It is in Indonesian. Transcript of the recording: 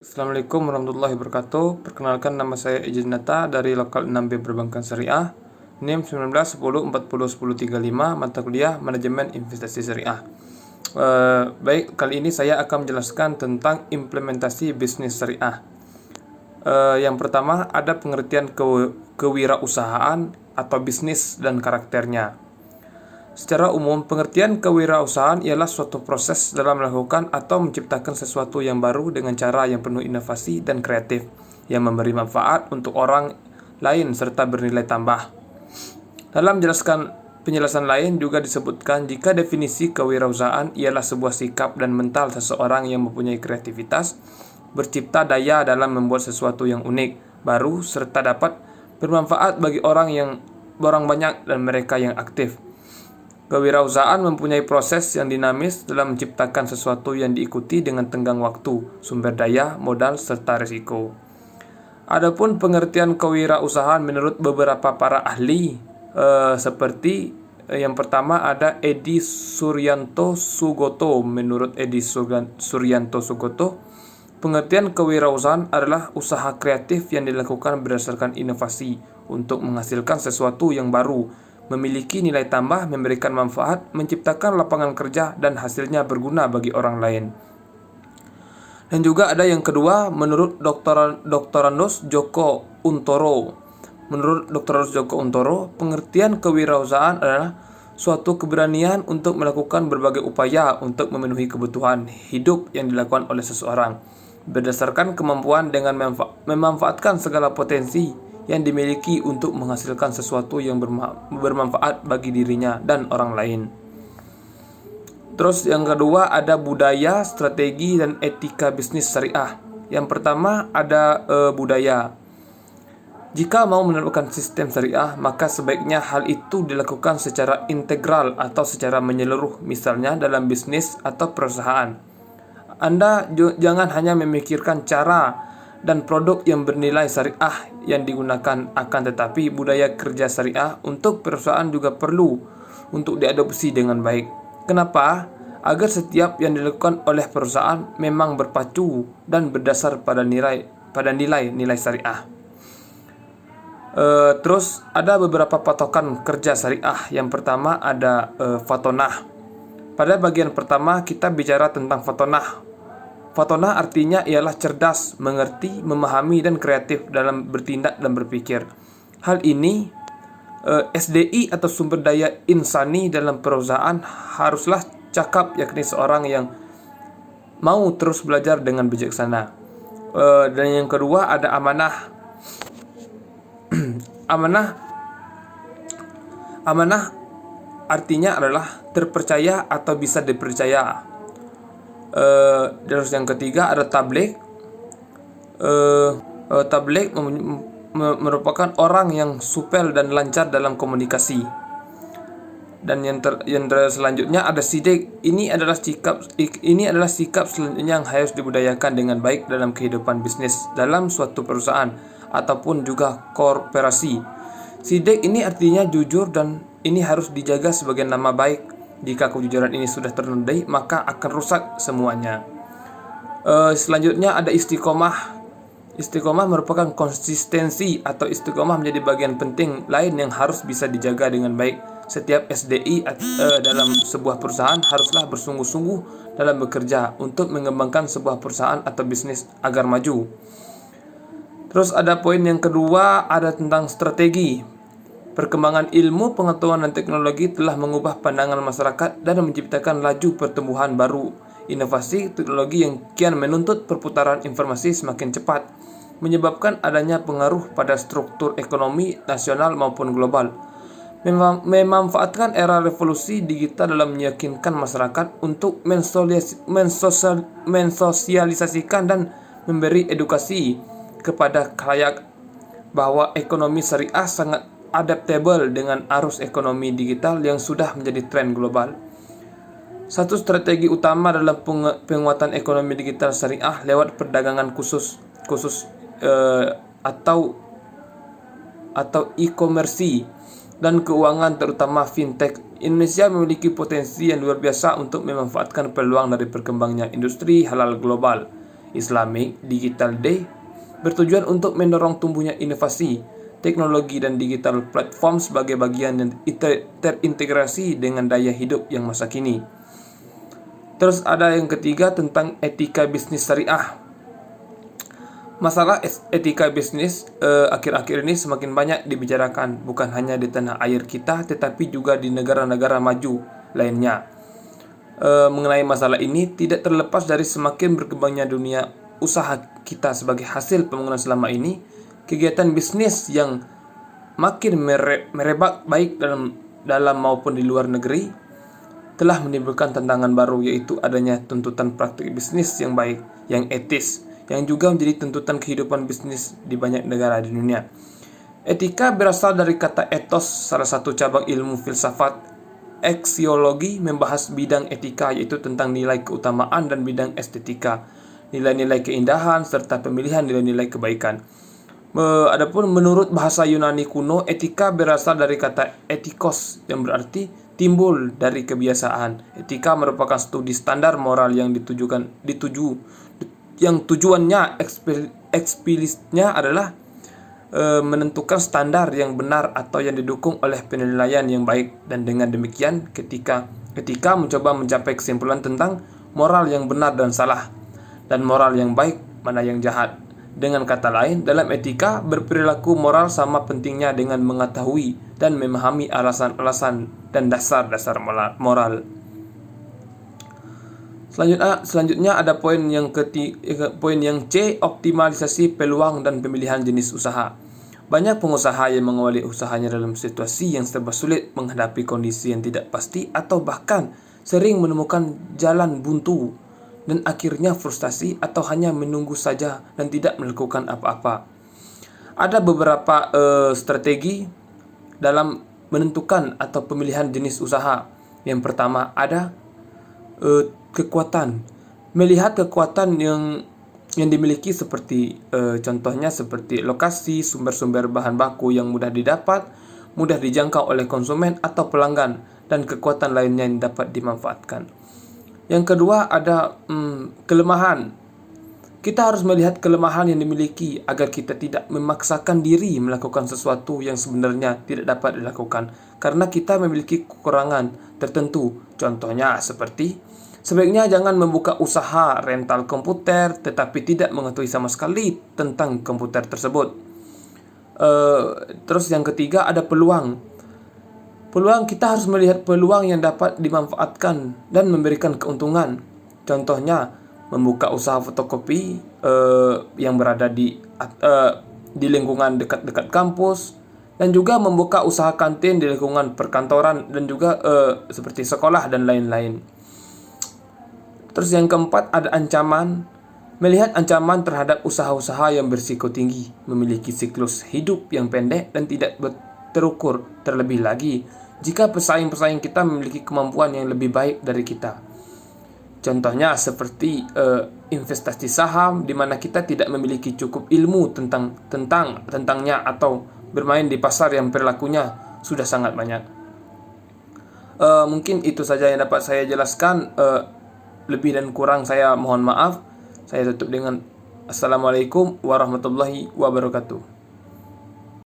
Assalamualaikum warahmatullahi wabarakatuh. Perkenalkan, nama saya Ijaz Nata dari Lokal 6B Perbankan Syariah. NIM 1910401035, mata kuliah Manajemen Investasi Syariah. Baik, kali ini saya akan menjelaskan tentang implementasi bisnis syariah. Yang pertama, ada pengertian kewirausahaan atau bisnis dan karakternya. Secara umum, pengertian kewirausahaan ialah suatu proses dalam melakukan atau menciptakan sesuatu yang baru dengan cara yang penuh inovasi dan kreatif, yang memberi manfaat untuk orang lain serta bernilai tambah. Dalam penjelasan lain juga disebutkan jika definisi kewirausahaan ialah sebuah sikap dan mental seseorang yang mempunyai kreativitas, bercipta daya dalam membuat sesuatu yang unik, baru, serta dapat bermanfaat bagi orang banyak dan mereka yang aktif. Kewirausahaan mempunyai proses yang dinamis dalam menciptakan sesuatu yang diikuti dengan tenggang waktu, sumber daya, modal, serta risiko. Adapun pengertian kewirausahaan menurut beberapa para ahli, seperti yang pertama ada Edi Suryanto Sugoto. Menurut Edi Suryanto Sugoto, pengertian kewirausahaan adalah usaha kreatif yang dilakukan berdasarkan inovasi untuk menghasilkan sesuatu yang baru, memiliki nilai tambah, memberikan manfaat, menciptakan lapangan kerja, dan hasilnya berguna bagi orang lain. Dan juga ada yang kedua, menurut Dr. Randos Djoko Untoro. Menurut Dr. Randos Djoko Untoro, pengertian kewirausahaan adalah suatu keberanian untuk melakukan berbagai upaya untuk memenuhi kebutuhan hidup yang dilakukan oleh seseorang, berdasarkan kemampuan dengan memanfaatkan segala potensi yang dimiliki untuk menghasilkan sesuatu yang bermanfaat bagi dirinya dan orang lain. Terus yang kedua ada budaya, strategi, dan etika bisnis syariah. Yang pertama ada budaya. Jika mau menerapkan sistem syariah, maka sebaiknya hal itu dilakukan secara integral atau secara menyeluruh, misalnya dalam bisnis atau perusahaan. Anda jangan hanya memikirkan cara dan produk yang bernilai syariah yang digunakan, akan tetapi budaya kerja syariah untuk perusahaan juga perlu untuk diadopsi dengan baik. Kenapa? Agar setiap yang dilakukan oleh perusahaan memang berpacu dan berdasar pada nilai syariah. Terus ada beberapa patokan kerja syariah. Yang pertama ada fatonah. Pada bagian pertama kita bicara tentang fatonah. Fatonah artinya ialah cerdas, mengerti, memahami, dan kreatif dalam bertindak dan berpikir. Hal ini, SDI atau sumber daya insani dalam perusahaan haruslah cakap, yakni seorang yang mau terus belajar dengan bijaksana. Dan yang kedua ada amanah. Amanah artinya adalah terpercaya atau bisa dipercaya. Terus yang ketiga ada tabligh. Tabligh merupakan orang yang supel dan lancar dalam komunikasi. Dan yang selanjutnya ada sidik. Ini adalah sikap selanjutnya yang harus dibudayakan dengan baik dalam kehidupan bisnis dalam suatu perusahaan ataupun juga korporasi. Sidik ini artinya jujur, dan ini harus dijaga sebagai nama baik. Jika kejujuran ini sudah ternodai, maka akan rusak semuanya. Selanjutnya ada istiqomah. Istiqomah merupakan konsistensi, atau istiqomah menjadi bagian penting lain yang harus bisa dijaga dengan baik. Setiap SDI dalam sebuah perusahaan haruslah bersungguh-sungguh dalam bekerja untuk mengembangkan sebuah perusahaan atau bisnis agar maju. Terus ada poin yang kedua, ada tentang strategi. Perkembangan ilmu, pengetahuan, dan teknologi telah mengubah pandangan masyarakat dan menciptakan laju pertumbuhan baru. Inovasi teknologi yang kian menuntut perputaran informasi semakin cepat, menyebabkan adanya pengaruh pada struktur ekonomi nasional maupun global. Memanfaatkan era revolusi digital dalam meyakinkan masyarakat untuk mensosialisasikan dan memberi edukasi kepada khalayak bahwa ekonomi syariah sangat adaptable dengan arus ekonomi digital yang sudah menjadi tren global. Satu strategi utama dalam penguatan ekonomi digital syariah lewat perdagangan khusus atau e-commerce dan keuangan, terutama fintech. Indonesia memiliki potensi yang luar biasa untuk memanfaatkan peluang dari perkembangnya industri halal global. Islamic Digital Day bertujuan untuk mendorong tumbuhnya inovasi, teknologi dan digital platform sebagai bagian yang terintegrasi dengan daya hidup yang masa kini. Terus ada yang ketiga tentang etika bisnis syariah. Masalah etika bisnis akhir-akhir ini semakin banyak dibicarakan, bukan hanya di tanah air kita, tetapi juga di negara-negara maju lainnya. Mengenai masalah ini tidak terlepas dari semakin berkembangnya dunia usaha kita sebagai hasil pembangunan selama ini. Kegiatan bisnis yang makin merebak baik dalam maupun di luar negeri telah menimbulkan tantangan baru, yaitu adanya tuntutan praktik bisnis yang baik, yang etis, yang juga menjadi tuntutan kehidupan bisnis di banyak negara di dunia. Etika berasal dari kata ethos, salah satu cabang ilmu filsafat. Aksiologi membahas bidang etika, yaitu tentang nilai keutamaan dan bidang estetika, nilai-nilai keindahan, serta pemilihan nilai-nilai kebaikan. Adapun menurut bahasa Yunani kuno, etika berasal dari kata etikos yang berarti timbul dari kebiasaan. Etika merupakan studi standar moral yang tujuannya eksplisitnya adalah menentukan standar yang benar atau yang didukung oleh penilaian yang baik, dan dengan demikian ketika mencoba mencapai kesimpulan tentang moral yang benar dan salah, dan moral yang baik mana yang jahat. Dengan kata lain, dalam etika, berperilaku moral sama pentingnya dengan mengetahui dan memahami alasan-alasan dan dasar-dasar moral. Selanjutnya ada poin yang C, optimalisasi peluang dan pemilihan jenis usaha. Banyak pengusaha yang mengawali usahanya dalam situasi yang serba sulit, menghadapi kondisi yang tidak pasti, atau bahkan sering menemukan jalan buntu, dan akhirnya frustasi atau hanya menunggu saja dan tidak melakukan apa-apa. Ada beberapa strategi dalam menentukan atau pemilihan jenis usaha. Yang pertama ada kekuatan. Melihat kekuatan yang dimiliki, seperti contohnya seperti lokasi, sumber-sumber bahan baku yang mudah didapat, mudah dijangkau oleh konsumen atau pelanggan, dan kekuatan lainnya yang dapat dimanfaatkan. Yang kedua ada kelemahan. Kita harus melihat kelemahan yang dimiliki agar kita tidak memaksakan diri melakukan sesuatu yang sebenarnya tidak dapat dilakukan karena kita memiliki kekurangan tertentu. Contohnya seperti sebaiknya jangan membuka usaha rental komputer tetapi tidak mengetahui sama sekali tentang komputer tersebut. Terus yang ketiga ada peluang. Kita harus melihat peluang yang dapat dimanfaatkan dan memberikan keuntungan. Contohnya membuka usaha fotokopi yang berada di lingkungan dekat-dekat kampus, dan juga membuka usaha kantin di lingkungan perkantoran, dan juga seperti sekolah dan lain-lain. Terus yang keempat ada ancaman. Melihat ancaman terhadap usaha-usaha yang berisiko tinggi, memiliki siklus hidup yang pendek dan tidak terukur, terlebih lagi jika pesaing-pesaing kita memiliki kemampuan yang lebih baik dari kita. Contohnya seperti investasi saham, di mana kita tidak memiliki cukup ilmu tentangnya, atau bermain di pasar yang perilakunya sudah sangat banyak. Mungkin itu saja yang dapat saya jelaskan. Lebih dan kurang saya mohon maaf. Saya tutup dengan Assalamualaikum warahmatullahi wabarakatuh.